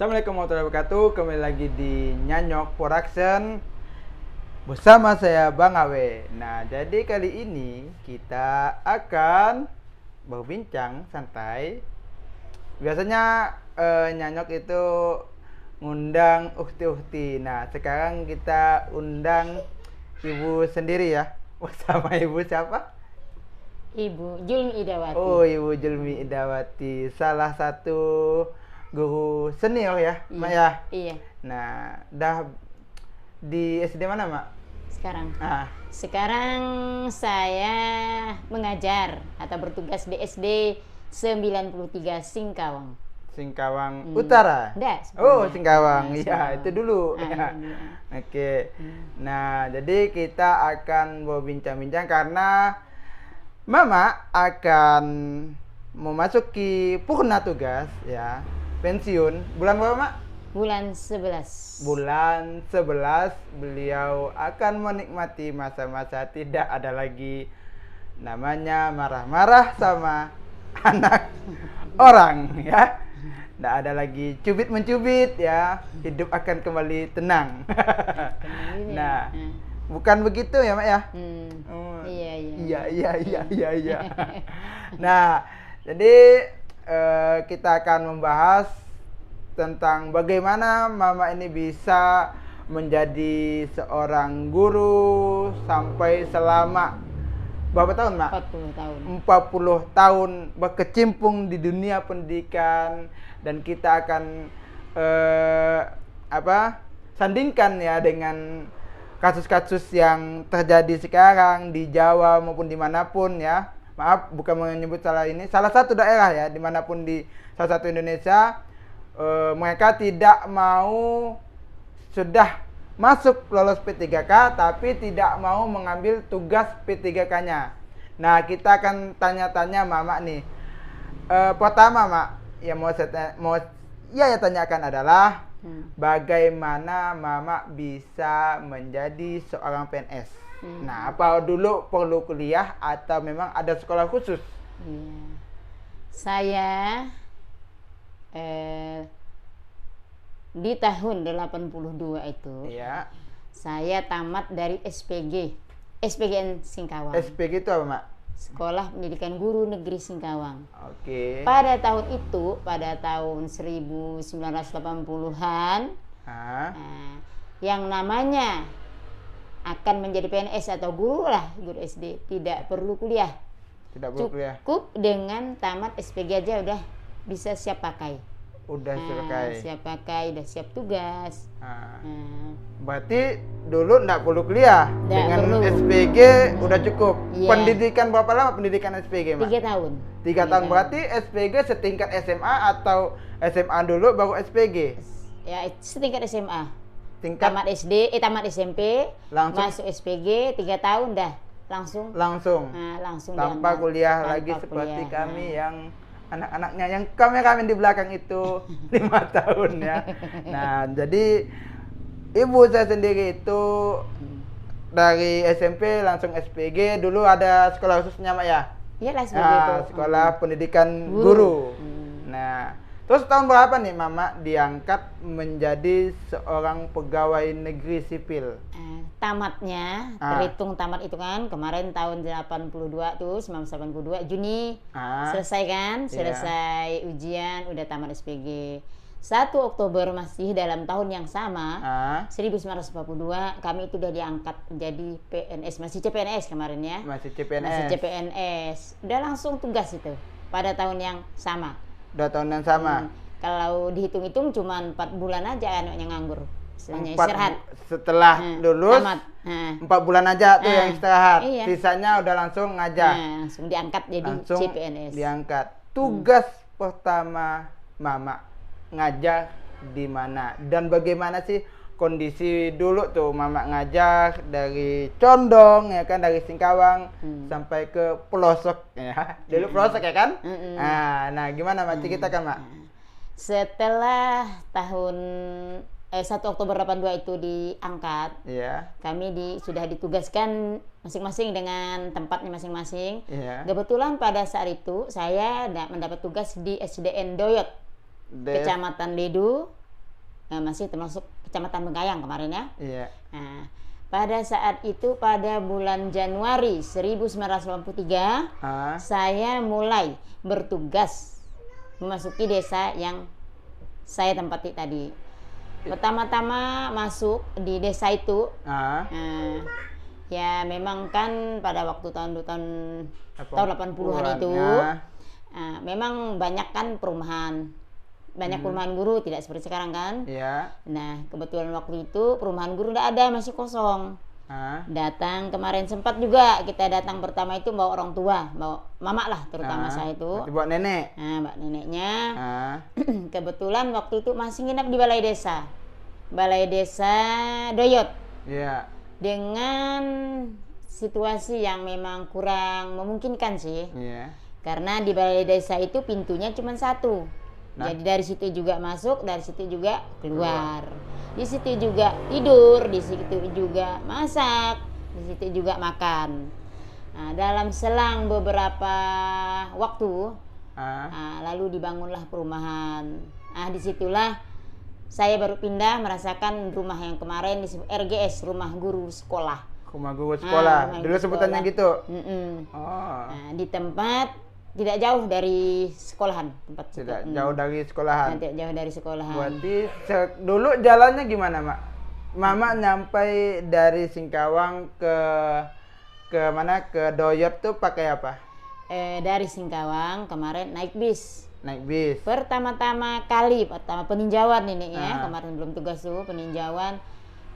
Assalamualaikum warahmatullahi wabarakatuh. Kembali lagi di Nyanyok Production bersama saya Bang Awe. Nah, jadi kali ini kita akan berbincang santai. Biasanya Nyanyok itu ngundang ukti-ukti. Nah, sekarang kita undang ibu sendiri ya. Bersama ibu siapa? Ibu Julmi Idawati. Oh, Ibu Julmi Idawati, salah satu guru senior ya, Mak ya. Iya. Nah, dah di SD mana, Mak? Sekarang. Ah, Sekarang saya mengajar atau bertugas di SD 93 Singkawang. Singkawang Utara. Enggak. Oh, Singkawang. Nah, Iya, itu dulu. Ah, Ya. iya. Oke. Nah, jadi kita akan berbincang-bincang karena Mama akan memasuki purna tugas ya, pensiun. Bulan berapa, Mak? Bulan 11. Bulan 11 beliau akan menikmati masa-masa tidak ada lagi namanya marah-marah sama anak orang ya. Tidak ada lagi cubit-mencubit ya. Hidup akan kembali tenang. Nah, bukan begitu ya, Mak ya? Iya. Nah, jadi kita akan membahas tentang bagaimana Mama ini bisa menjadi seorang guru sampai selama berapa tahun, Mak? 40 tahun. 40 tahun berkecimpung di dunia pendidikan, dan kita akan sandingkan ya dengan kasus-kasus yang terjadi sekarang di Jawa maupun dimanapun ya. Maaf, bukan menyebut salah satu daerah ya, dimanapun di salah satu Indonesia, mereka tidak mau, sudah masuk lolos P3K tapi tidak mau mengambil tugas P3K-nya. Nah, kita akan tanya-tanya Mama nih. Pertama, Mak, yang mau saya tanyakan adalah bagaimana Mama bisa menjadi seorang PNS? Nah, apa dulu perlu kuliah atau memang ada sekolah khusus? Iya. Saya di tahun 82 itu Iya. saya tamat dari SPGN Singkawang. SPG itu apa, Mak? Sekolah Pendidikan Guru Negeri Singkawang. Oke. Pada tahun itu, pada tahun 1980-an, yang namanya akan menjadi PNS atau guru SD, tidak perlu kuliah. Tidak perlu kuliah. Cukup dengan tamat SPG aja udah bisa siap pakai. Udah Siap pakai, udah siap tugas. Berarti dulu enggak perlu kuliah. Nggak Dengan perlu. SPG udah cukup. Iya. Pendidikan berapa lama pendidikan SPG, Mak? 3 tahun. 3 tahun. Berarti SPG setingkat SMA atau SMA dulu baru SPG? Ya, setingkat SMA. Tingkat Tamat tamat SMP, Langsung? masuk SPG 3 tahun dah langsung langsung. langsung Tanpa diangkat. kuliah Tanpa lagi seperti kuliah. kami yang anak-anaknya yang kameramen di belakang itu 5 tahun ya. Nah, jadi ibu saya sendiri itu dari SMP langsung SPG. Dulu ada sekolah khususnya, Mak ya? Iyalah seperti itu. Sekolah pendidikan guru. Nah, terus tahun berapa nih Mama diangkat menjadi seorang pegawai negeri sipil? Tamatnya, terhitung tamat itu kan kemarin tahun 82 tuh, 1982 Juni selesai kan, selesai ujian, udah tamat SPG. 1 Oktober masih dalam tahun yang sama, 1942 kami itu udah diangkat jadi PNS, masih CPNS kemarin ya. Masih CPNS. Masih CPNS. Udah langsung tugas itu pada tahun yang sama. Udah tahun yang sama. Kalau dihitung-hitung cuma 4 bulan aja anaknya nganggur. Hanya istirahat. Setelah lulus tamat. 4 bulan aja tuh yang istirahat. Iya. Sisanya udah langsung ngajar. Langsung diangkat jadi Langsung CPNS. diangkat. Tugas pertama Mama ngajar di mana dan bagaimana sih kondisi dulu tuh Mama ngajar dari Condong ya kan, dari Singkawang sampai ke pelosok ya. Dulu pelosok ya kan? Nah, gimana Mak, ceritakan Mak? Setelah tahun 1 Oktober 82 itu diangkat, kami sudah ditugaskan masing-masing dengan tempatnya masing-masing. Kebetulan pada saat itu saya mendapat tugas di SDN Doyot, Kecamatan Ledu, masih termasuk Kecamatan Bengkayang kemarin ya. Iya. Nah, pada saat itu pada bulan Januari 1983 saya mulai bertugas memasuki desa yang saya tempati tadi. Pertama-tama masuk di desa itu, ya memang kan pada waktu tahun 80-an itu, memang banyak kan perumahan, perumahan guru, tidak seperti sekarang kan. Iya. Nah kebetulan waktu itu perumahan guru tidak ada, masih kosong. Datang kemarin sempat juga kita datang pertama itu bawa orang tua, bawa mama lah terutama saya itu. Bawa nenek. Nah, mbak neneknya. Kebetulan waktu itu masih nginap di balai desa Doyot. Iya. Dengan situasi yang memang kurang memungkinkan sih. Iya. Karena di balai desa itu pintunya cuma satu. Jadi dari situ juga masuk, dari situ juga keluar. Di situ juga tidur, di situ juga masak, di situ juga makan. Nah, dalam selang beberapa waktu, lalu dibangunlah perumahan. Nah, disitulah saya baru pindah merasakan rumah yang kemarin disebut RGS, Rumah Guru Sekolah. Rumah Guru Sekolah. Dulu sebutannya gitu. Nah, di tempat tidak jauh dari sekolahan, tidak jauh dari sekolahan. Tidak jauh dari sekolahan. Berarti dulu jalannya gimana, Mak? Mama nyampai dari Singkawang ke mana? Ke Doyot tuh pakai apa? Dari Singkawang kemarin naik bis. Naik bis. Pertama peninjauan ini ya, kemarin belum tugas tuh peninjauan.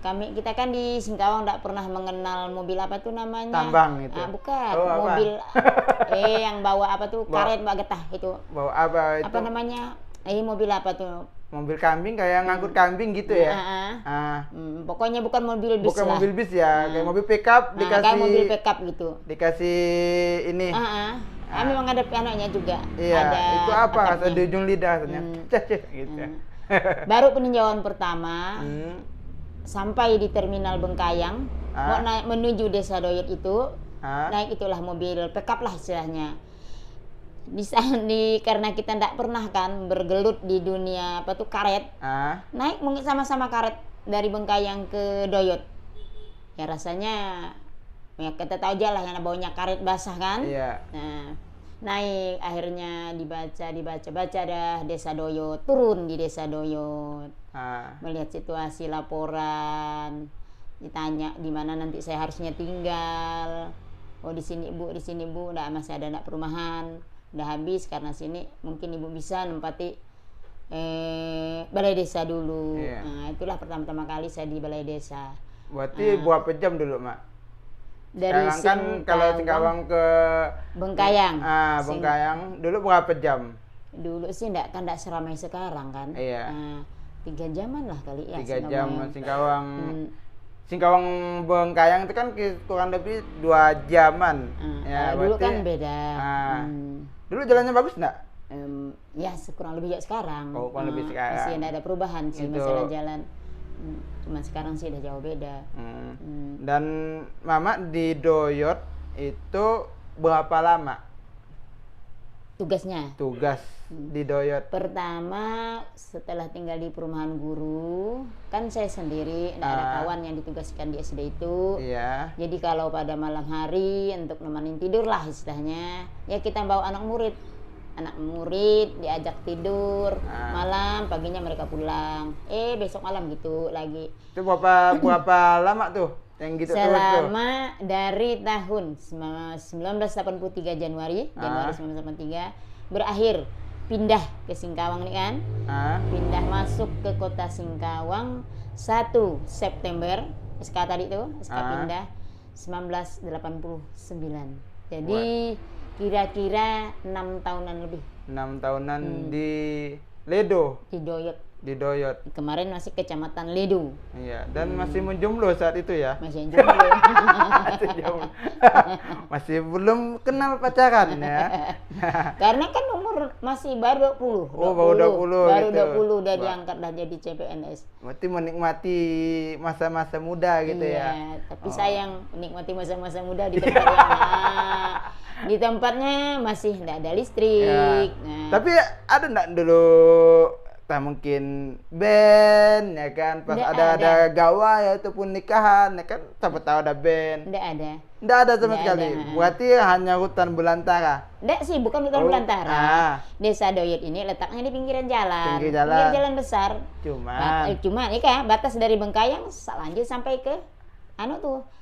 Kita kan di Singkawang tidak pernah mengenal mobil apa tuh namanya? Tambang itu. Bukan, mobil yang bawa apa tuh? Karet Mbak Getah itu. Bawa apa itu? Apa namanya? Mobil apa tuh? Mobil kambing, kayak ngangkut kambing gitu ya. Pokoknya bukan mobil bis. Bukan lah. Mobil bis ya, kayak mobil pickup dikasih. Kayak mobil pickup gitu. Dikasih ini. Memang ada pianonya juga. Iya, ada itu apa? Rasa di ujung lidah rasanya. Gitu. Baru peninjauan pertama. Sampai di terminal Bengkayang, mau naik menuju desa Doyot itu, naik itulah mobil pickup lah istilahnya. Karena kita tidak pernah kan bergelut di dunia apa tuh karet, naik mungkin sama-sama karet dari Bengkayang ke Doyot. Ya rasanya, ya kita tahu aja lah yang baunya karet basah kan. Iya. Nah, naik akhirnya dibaca ada desa Doyot, turun di desa Doyot. Melihat situasi laporan, ditanya di mana nanti saya harusnya tinggal. Oh di sini bu, masih ada anak perumahan, udah habis karena sini mungkin ibu bisa nempati balai desa dulu. Nah itulah pertama kali saya di balai desa. Berarti berapa jam dulu, Mak? Dari kan kalau Singkawang ke Bengkayang. Bengkayang dulu berapa jam? Dulu sih enggak seramai sekarang kan. Iya. 3 jaman lah kali ya. 3 jam Singkawang Bengkayang itu kan kurang lebih 2 jaman. Ya, dulu kan beda. Dulu jalannya bagus enggak? Ya kurang lebih ya sekarang. Kurang lebih sekarang. Masih tidak ada perubahan sih masalah jalan. Cuma sekarang sih udah jauh beda. Dan Mama di Doyot itu berapa lama? Tugasnya? Tugas di Doyot. Pertama setelah tinggal di perumahan guru, kan saya sendiri, tidak ada kawan yang ditugaskan di SD itu. Iya. Jadi kalau pada malam hari untuk nemenin tidur lah istilahnya, ya kita bawa anak murid diajak tidur malam, paginya mereka pulang. Besok malam gitu lagi. Itu berapa lama tuh yang gitu? Selama dari tahun 1983 Januari 1983 berakhir pindah ke Singkawang nih kan. Pindah masuk ke kota Singkawang 1 September SK tadi tuh, SK pindah 1989. Jadi kira-kira 6 tahunan lebih. 6 tahunan di Ledo. Di Doyot. Kemarin masih Kecamatan Ledo. Iya, dan masih menjomblo saat itu ya. Masih menjomblo. Masih belum kenal pacaran ya. Karena kan umur masih baru 20. Baru 20. Baru gitu. 20 udah diangkat dah jadi CPNS. Berarti menikmati masa-masa muda gitu ya. Tapi sayang menikmati masa-masa muda di tempat yang di tempatnya masih tidak ada listrik. Tapi ada enggak dulu tak mungkin band ya kan, pas ada gawa ya ataupun nikahan ya kan, siapa tahu ada band. Nggak ada sama sekali. Berarti hanya hutan belantara. Nggak sih, bukan hutan belantara. Desa Doyet ini letaknya di pinggiran jalan. Pinggir jalan besar. Cuma ini kan batas dari Bengkayang lanjut sampai ke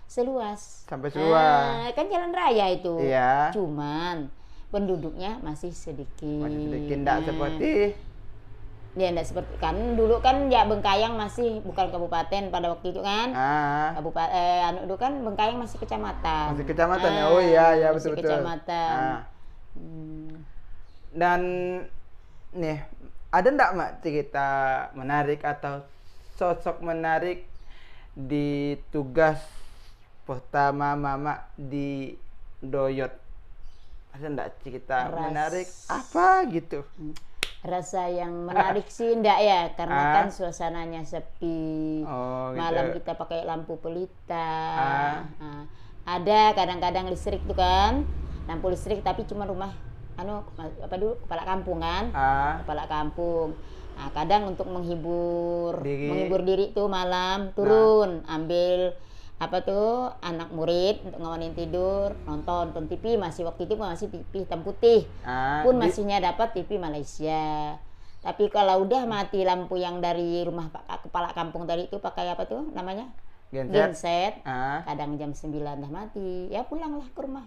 seluas. Sampai seluas. Kan jalan raya itu. Iya. Cuman penduduknya masih sedikit. Nggak seperti dia enggak seperti kan dulu kan ya Bengkayang masih bukan kabupaten pada waktu itu kan. Kabupaten itu kan Bengkayang masih kecamatan. Masih kecamatan ya. Oh iya betul. Kecamatan. Dan nih ada enggak Mak cerita menarik atau sosok menarik di tugas pertama Mama di Doyot? Ada enggak cerita menarik apa gitu? Rasa yang menarik sih enggak ya, karena kan suasananya sepi. Malam gitu. Kita pakai lampu pelita. Ada kadang-kadang listrik tuh kan, lampu listrik tapi cuma rumah kepala kampung kan, kepala kampung. Nah, kadang untuk menghibur diri tuh malam turun ambil anak murid untuk ngawanin tidur, nonton TV. Waktu itu masih TV hitam putih, pun masihnya dapat TV Malaysia. Tapi kalau udah mati lampu yang dari rumah kepala kampung tadi itu pakai namanya genset. Kadang jam 9 dah mati, ya pulanglah ke rumah.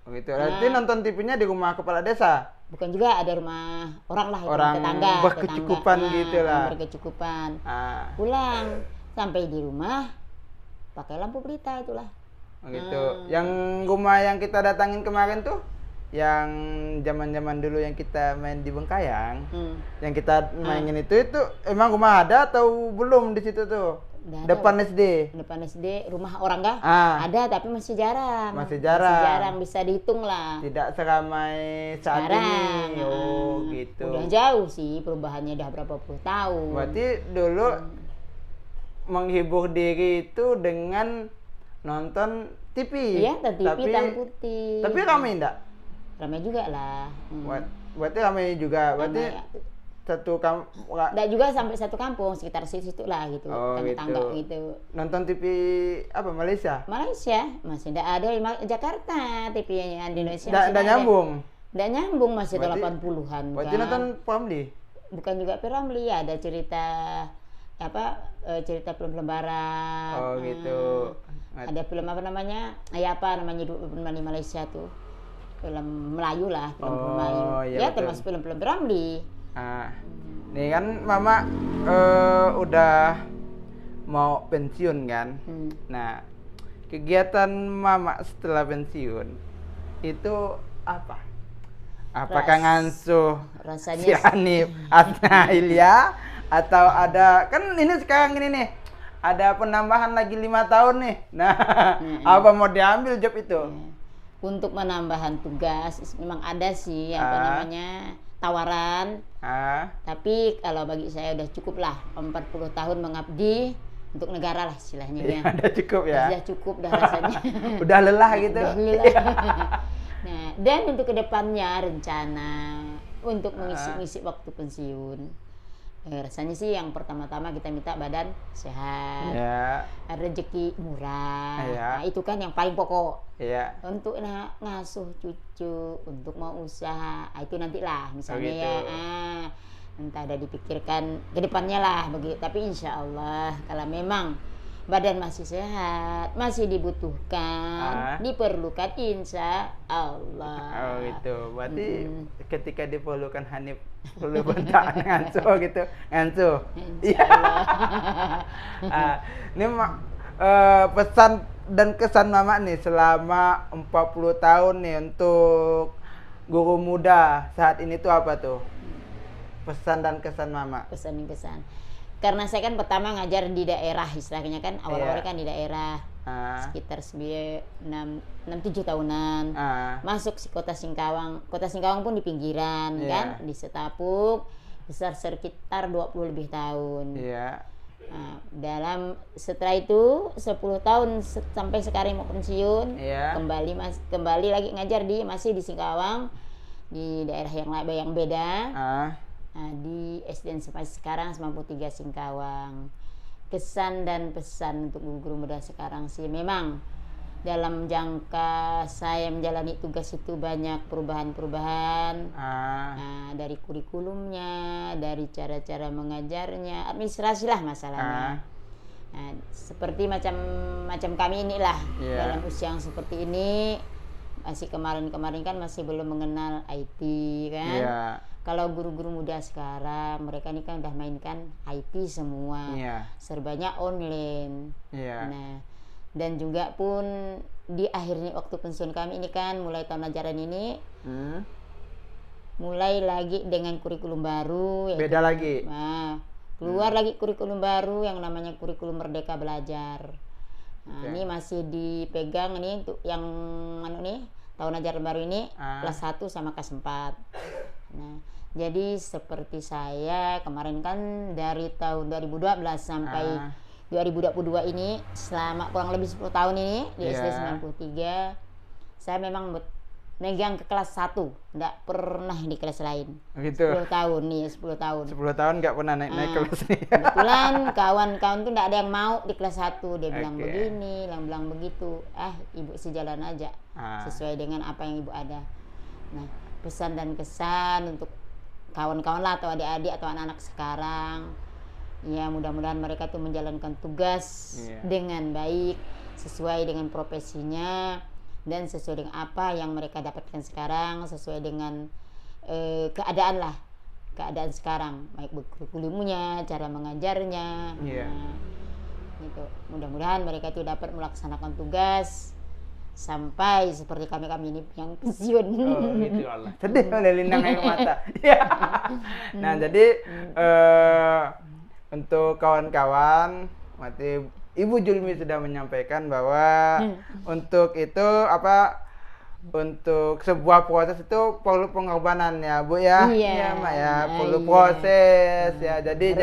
Gitu. Berarti nonton TV-nya di rumah kepala desa? Bukan juga, ada rumah orang lah, orang tetangga berkecukupan gitu lah. Berkecukupan. Pulang sampai di rumah pakai lampu pelita itulah. Gitu. Yang rumah yang kita datangin kemarin tuh, yang zaman-zaman dulu yang kita main di Bengkayang, yang kita mainin itu emang rumah ada atau belum di situ tuh? Depan SD. Depan SD rumah orang kah? Ada tapi masih jarang. Masih jarang bisa dihitung lah. Tidak seramai saat ini. Gitu. Udah jauh sih perubahannya, udah berapa puluh tahun. Berarti dulu menghibur diri itu dengan nonton TV. Iya, TV hitam putih. Tapi ramai enggak? Ramai juga lah. Berarti ramai juga. Berarti satu kampung. Enggak juga sampai satu kampung, sekitar situ lah gitu. Tangga gitu. Nonton TV apa Malaysia? Malaysia masih enggak ada di Jakarta, TV-nya di Indonesia. Enggak nyambung. Enggak nyambung, masih 80-an. Berarti nonton Pramli? Bukan juga Pramli, ada cerita cerita film barat. Gitu. Ada film namanya di Malaysia tuh, film Melayu lah, film Melayu. Ya termasuk film Ramli. Nih kan Mama udah mau pensiun kan. Nah, kegiatan Mama setelah pensiun itu apa? Apakah ngasuh si Hanif Asna Ilya, atau ada kan ini sekarang ini nih ada penambahan lagi 5 tahun nih. Nah, apa mau diambil job itu? Untuk penambahan tugas memang ada sih tawaran. Tapi kalau bagi saya udah cukup lah, 40 tahun mengabdi untuk negara lah istilahnya ya. Udah cukup ya. Udah cukup dah rasanya. Udah lelah gitu. Udah lelah. Nah, dan untuk kedepannya rencana untuk mengisi waktu pensiun. Rasanya sih yang pertama-tama kita minta badan sehat, rezeki murah. Nah, itu kan yang paling pokok. Untuk ngasuh cucu, untuk mau usaha, itu nantilah misalnya entah ada dipikirkan ke depannya lah begitu. Tapi insya Allah kalau memang badan masih sehat, masih dibutuhkan, diperlukan, insya Allah. Gitu. Berarti ketika diperlukan Hanif perlu bentak ngancuh gitu, ngancuh. Iya. Ini pesan dan kesan Mama nih selama 40 tahun nih untuk guru muda saat ini tuh apa tuh? Pesan dan kesan Mama. Pesan dan kesan. Karena saya kan pertama ngajar di daerah, istilahnya kan awal-awal kan di daerah sekitar 6-7 tahunan. Masuk si Kota Singkawang pun di pinggiran kan, di Setapuk, besar sekitar 20 lebih tahun. Setelah itu 10 tahun sampai sekarang mau pensiun, kembali lagi ngajar masih di Singkawang, di daerah yang beda. di SDN sampai sekarang 93 Singkawang. Kesan dan pesan untuk guru-guru muda sekarang sih, memang dalam jangka saya menjalani tugas itu banyak perubahan-perubahan. Dari kurikulumnya, dari cara-cara mengajarnya, administrasi lah masalahnya. Seperti macam kami inilah, dalam usia yang seperti ini, masih kemarin-kemarin kan masih belum mengenal IT kan. Kalau guru-guru muda sekarang, mereka ini kan udah mainkan IT semua, serbanya online. Nah, dan juga pun di akhirnya waktu pensiun kami ini kan mulai tahun ajaran ini mulai lagi dengan kurikulum baru, beda lagi. Keluar lagi kurikulum baru yang namanya kurikulum Merdeka Belajar. Ini masih dipegang ini untuk yang tahun ajaran baru ini kelas 1 sama kelas 4. Nah, jadi seperti saya kemarin kan dari tahun 2012 sampai 2022 ini, selama kurang lebih 10 tahun ini di SD 93, saya memang megang ke kelas 1, enggak pernah di kelas lain. Gitu. 10 tahun nih, 10 tahun. 10 tahun enggak pernah naik kelas nih. Kebetulan kawan-kawan tuh enggak ada yang mau di kelas 1, dia bilang begini, bilang begitu. Ibu sejalan aja, sesuai dengan apa yang ibu ada. Nah, pesan dan kesan untuk kawan-kawan lah atau adik-adik atau anak-anak sekarang, ya mudah-mudahan mereka tuh menjalankan tugas dengan baik, sesuai dengan profesinya dan sesuai dengan apa yang mereka dapatkan sekarang, sesuai dengan keadaan sekarang, baik kurikulumnya, cara mengajarnya. Gitu. Mudah-mudahan mereka itu dapat melaksanakan tugas sampai seperti kami ini yang pensiun. Gitu Allah. Sedih oleh lindang air mata. Nah, jadi untuk kawan-kawan, Ibu Julmi sudah menyampaikan bahwa untuk itu untuk sebuah proses itu perlu pengorbanan ya Bu ya. Iya Mak ya, perlu proses ya. Jadi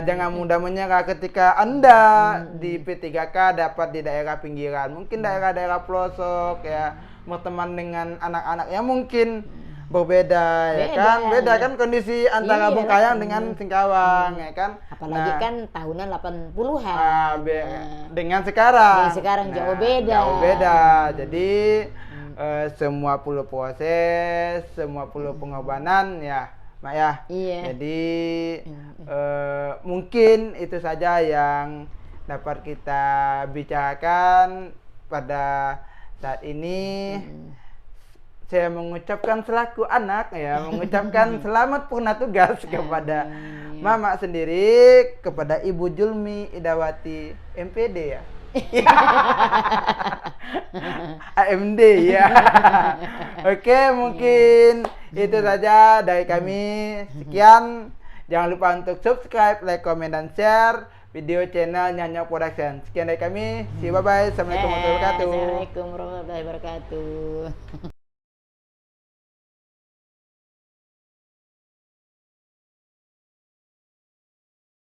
jangan mudah menyerah ketika Anda di P3K dapat di daerah pinggiran, mungkin daerah-daerah pelosok ya, berteman dengan anak-anak yang mungkin berbeda beda kan kondisi antara Bengkayang dengan Singkawang ya kan, apalagi kan tahunan 80-an dengan sekarang jauh beda. Jadi semua perlu proses, semua perlu pengorbanan ya Mak ya. Jadi mungkin itu saja yang dapat kita bicarakan pada saat ini. Saya mengucapkan selaku anak ya, mengucapkan selamat purna tugas kepada Mama sendiri, kepada Ibu Julmi Idawati MPD ya. AMD ya. Oke, mungkin itu saja dari kami. Sekian. Jangan lupa untuk subscribe, like, comment, dan share video channel Nyanyok Production. Sekian dari kami. See you, bye-bye. Assalamualaikum warahmatullahi wabarakatuh. Assalamualaikum warahmatullahi wabarakatuh.